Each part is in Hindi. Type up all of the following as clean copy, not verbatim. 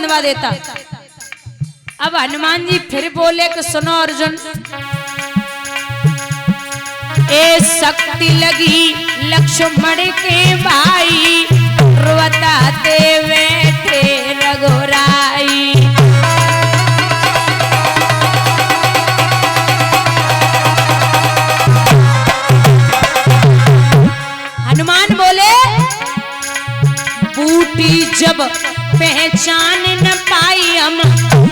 बनवा देता। अब हनुमान जी फिर बोले कि सुनो अर्जुन, ए शक्ति लगी लक्ष्मण के भाई, रुवता देवे थे रघुराई। हनुमान बोले बूटी जब पहचान न पाई, हम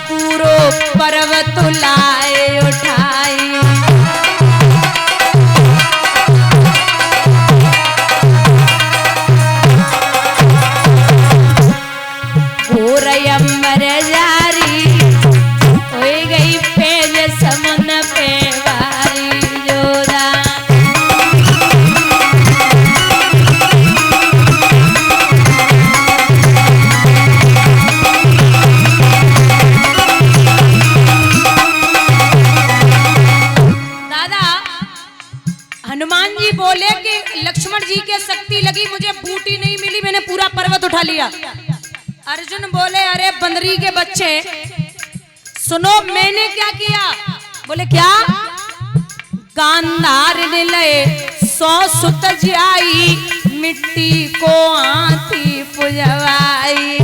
पूरो पर्वत लाए उठाई। घोर अमर जारी, हो गई पेज समन पे वारी जोधा। हनुमान जी बोले कि लक्ष्मण जी के शक्ति लगी, मुझे बूटी नहीं मिली, मैंने पूरा पर्वत उठा लिया। अर्जुन बोले अरे बंदरी के बच्चे सुनो, मैंने क्या किया? बोले क्या? गांधार ने लए 100 सुत जाई, मिट्टी को आती पुजवाई।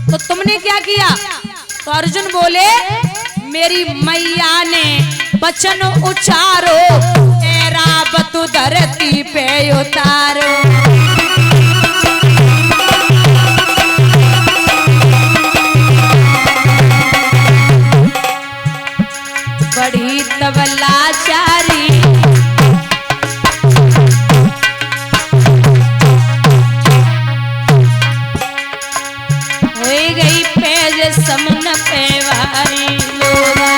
तो तुमने क्या किया? तो अर्जुन बोले मेरी मैया ने वचन उचारो, ऐरावत धरती पे उतारो। बड़ी तबलाचारी, हो गई पेज समुन पे वारी लोगा।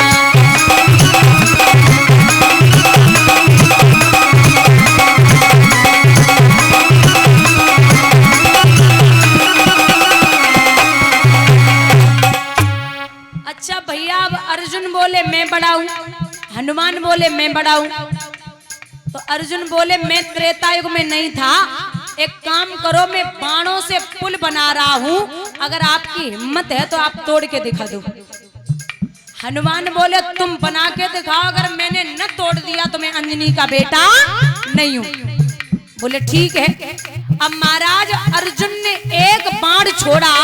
अच्छा भैया, अब अर्जुन बोले मैं बड़ा हूं, हनुमान बोले मैं बड़ा हूं। तो अर्जुन बोले मैं त्रेता युग में नहीं था, एक काम करो, मैं बाणों से पुल बना रहा हूं, अगर आपकी हिम्मत है तो आप तोड़ के दिखा दो। हनुमान बोले तुम बना के दिखाओ, अगर मैंने न तोड़ दिया तो मैं अंजनी का बेटा नहीं हूं। बोले ठीक है। अब महाराज अर्जुन ने एक बाण छोड़ा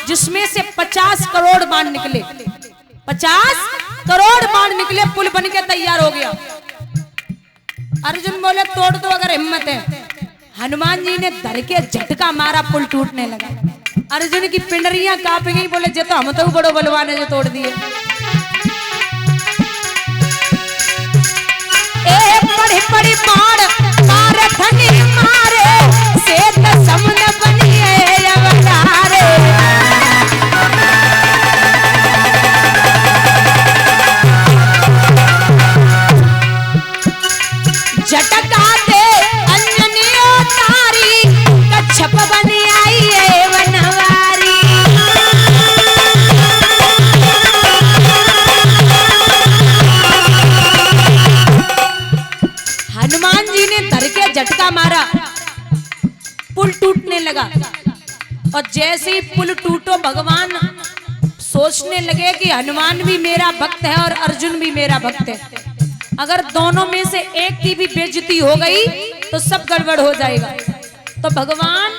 जिसमें से 50 करोड़ बाण निकले, 50 करोड़ बाण निकले, पुल बन के तैयार हो गया। अर्जुन बोले तोड़ दो अगर हिम्मत है। हनुमान जी ने धर के झटका मारा, पुल टूटने लगा। अर्जुन की पिंडरियां कांप गई, बोले जे तो हम तो बड़ो बलवान है जो तोड़ दिए। बड़ी बड़ी बाण मारे धनी मारे, सेत समुन बनिए अवतारे। झटका दे अंजनी तारी, कच्छप बन आई है वनवारी। हनुमान जी ने धर के झटका मारा, पुल टूटने लगा। और जैसे ही पुल टूटो, भगवान सोचने लगे कि हनुमान भी मेरा भक्त है और अर्जुन भी मेरा भक्त है, अगर दोनों में से एक की भी बेइज्जती हो गई तो सब गड़बड़ हो जाएगा। तो भगवान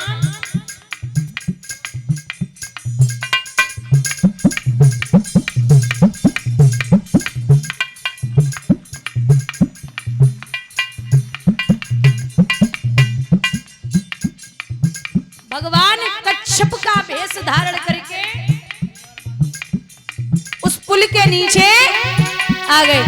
कच्छप का भेष धारण करके उस पुल के नीचे आ गए।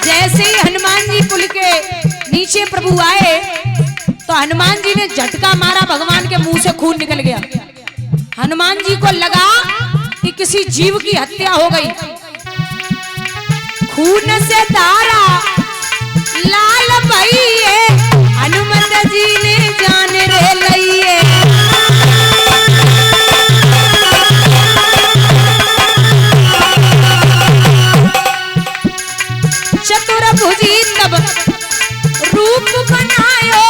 जैसे ही हनुमान जी पुल के नीचे प्रभु आए तो हनुमान जी ने झटका मारा, भगवान के मुंह से खून निकल गया। हनुमान जी को लगा कि किसी जीव की हत्या हो गई। खून से धारा लाल भइए हनुमान जी ने जान रे लइए, चतुर्भुजी तब रूप बनायो,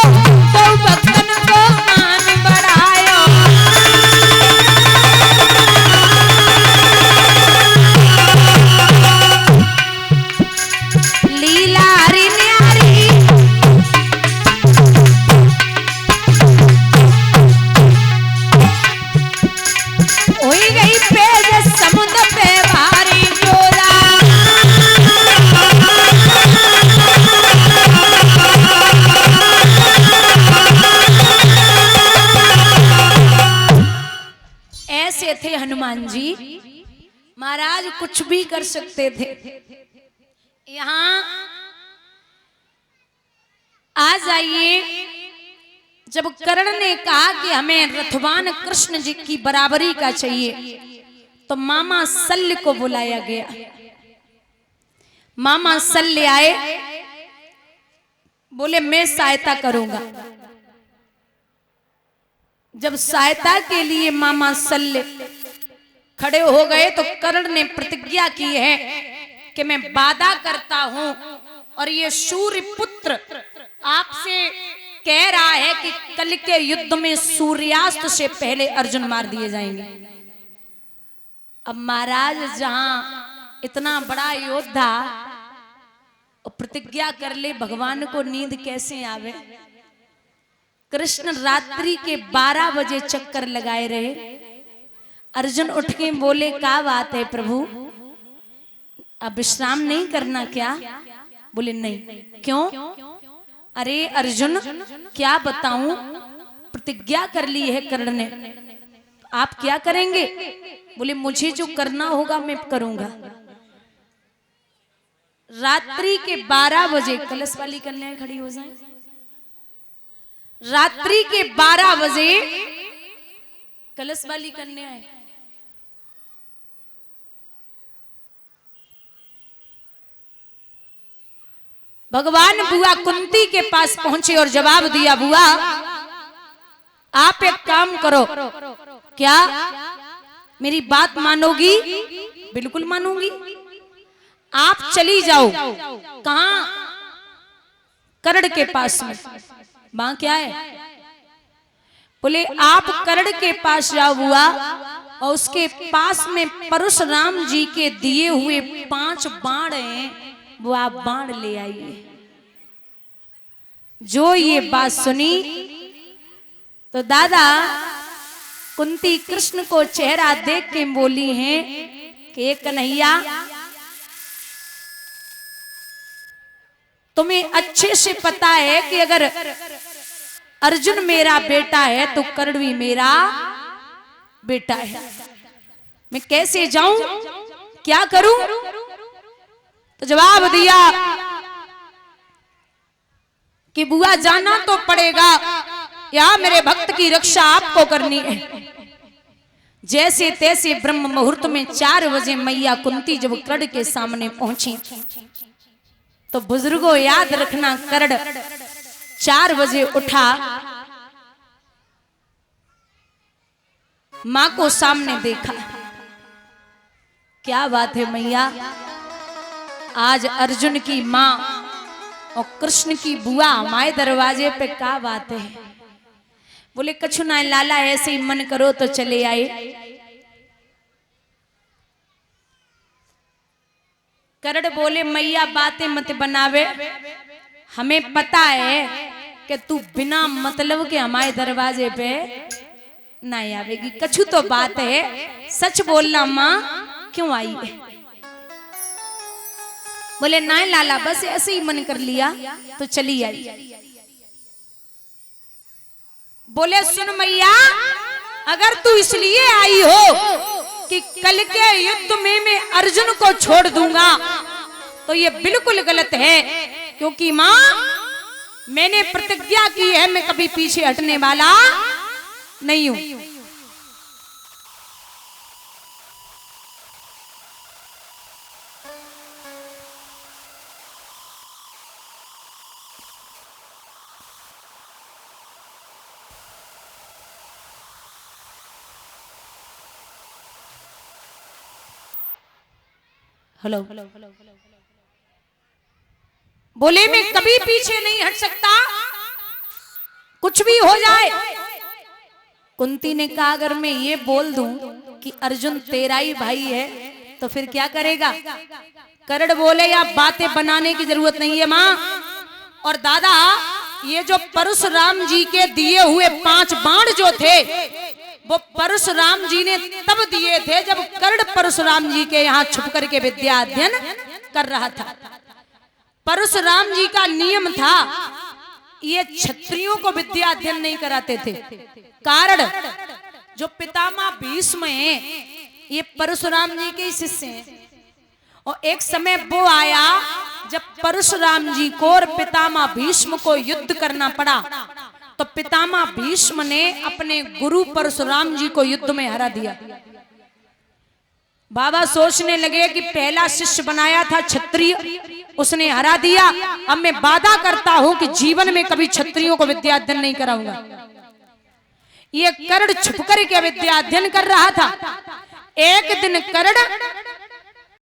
तो भक्तन को मान बढ़ायो। लीला हरी न्यारी हुई गई पेज समुद्र पे भारी जोरा। ऐसे थे हनुमान जी, महाराज कुछ भी कर सकते थे। यहाँ आ जाइए, जब कर्ण ने कहा कि हमें रथवान कृष्ण जी की बराबरी का चाहिए, तो मामा शल्य को बुलाया गया। मामा शल्य आए, बोले मैं सहायता करूंगा। जब सहायता के लिए मामा शल्य खड़े हो गए, तो कर्ण ने प्रतिज्ञा की है कि मैं वादा करता हूं, और ये सूर्य पुत्र आपसे कह रहा है कि कल के युद्ध में सूर्यास्त से पहले अर्जुन मार दिए जाएंगे। अब महाराज जहां इतना बड़ा योद्धा प्रतिज्ञा कर ले, भगवान को नींद कैसे आवे। कृष्ण रात्रि के 12 बजे चक्कर लगाए रहे। अर्जुन उठ के बोले, क्या बात है प्रभु, अब विश्राम नहीं करना क्या? बोले नहीं। क्यों? अरे अर्जुन क्या बताऊं, प्रतिज्ञा कर ली है कर्ण ने, आप क्या करेंगे? बोले मुझे जो करना होगा मैं करूंगा। रात्रि के 12 बजे, कलश वाली कन्याएं खड़ी हो जाएं। रात्रि के 12 बजे कलश वाली कन्याएं, भगवान बुआ कुंती के पास पहुंचे और जवाब दिया, बुआ आप एक काम करो, क्या मेरी बात मानोगी? बिल्कुल मानूंगी। आप चली जाओ। कहां? कर्ण के पास में। वहां क्या है? बोले आप कर्ण के पास जाओ बुआ, और उसके पास में परशुराम जी के दिए हुए 5 बाण हैं, वो आप बाण ले आइए। जो ये बात सुनी तो दादा कुंती कृष्ण को चेहरा देख के बोली हैं कि कन्हैया, तुम्हें अच्छे से पता है कि अगर अर्जुन मेरा बेटा है तो कर्ण भी मेरा बेटा है, मैं कैसे जाऊं, क्या करूं? तो जवाब दिया कि बुआ जाना तो पड़ेगा, या मेरे भक्त की रक्षा आपको करनी है। जैसे तैसे ब्रह्म मुहूर्त में 4 बजे मैया कुंती जब कर्ण के सामने पहुंची, तो बुजुर्गों याद रखना, कर्ण 4 बजे उठा, मां को सामने देखा। क्या बात है मैया, आज अर्जुन की मां और कृष्ण की बुआ हमारे दरवाजे पे, क्या बात है? बोले कछु ना लाला, ऐसे ही मन करो तो चले आए। कर्ण बोले मैया बातें मत बनावे, हमें पता है कि तू बिना मतलब के हमारे दरवाजे पे नहीं आवेगी। कछु तो बात है, सच बोलना मां, क्यों आई है? बोले नहीं लाला, बस ऐसे ही मन कर लिया तो चली आई। बोले सुन मैया, अगर तू इसलिए आई हो कि कल के युद्ध में मैं अर्जुन को छोड़ दूंगा, तो ये बिल्कुल गलत है, क्योंकि मां मैंने प्रतिज्ञा की है, मैं कभी पीछे हटने वाला नहीं हूं। हेलो, बोले मैं कभी पीछे नहीं हट सकता, कुछ भी हो जाए। कुंती ने कहा अगर मैं ये बोल दूं कि अर्जुन तेरा ही भाई है तो फिर क्या करेगा? कर्ण बोले या बातें बनाने की जरूरत नहीं है मां। और दादा ये जो परशुराम जी के दिए हुए 5 बाण जो थे वो परशुराम जी ने तब दिए थे जब कर्ण परशुराम जी के यहाँ छुप करके विद्या अध्ययन कर रहा था। परशुराम जी का नियम था ये क्षत्रियों को विद्या अध्ययन नहीं कराते थे। कारण जो पितामह भीष्म हैं ये परशुराम जी के शिष्य हैं। और एक समय वो आया जब परशुराम जी को और पितामह भीष्म को युद्ध करना पड़ा, तो पितामह भीष्म ने अपने गुरु परशुराम जी को युद्ध में हरा दिया। बाबा सोचने लगे कि पहला शिष्य बनाया था क्षत्रिय, उसने हरा दिया, अब मैं वादा करता हूं कि जीवन में कभी क्षत्रियों को विद्या अध्ययन नहीं कराऊंगा। ये कर्ण छुप कर के विद्या अध्ययन कर रहा था। एक दिन कर्ण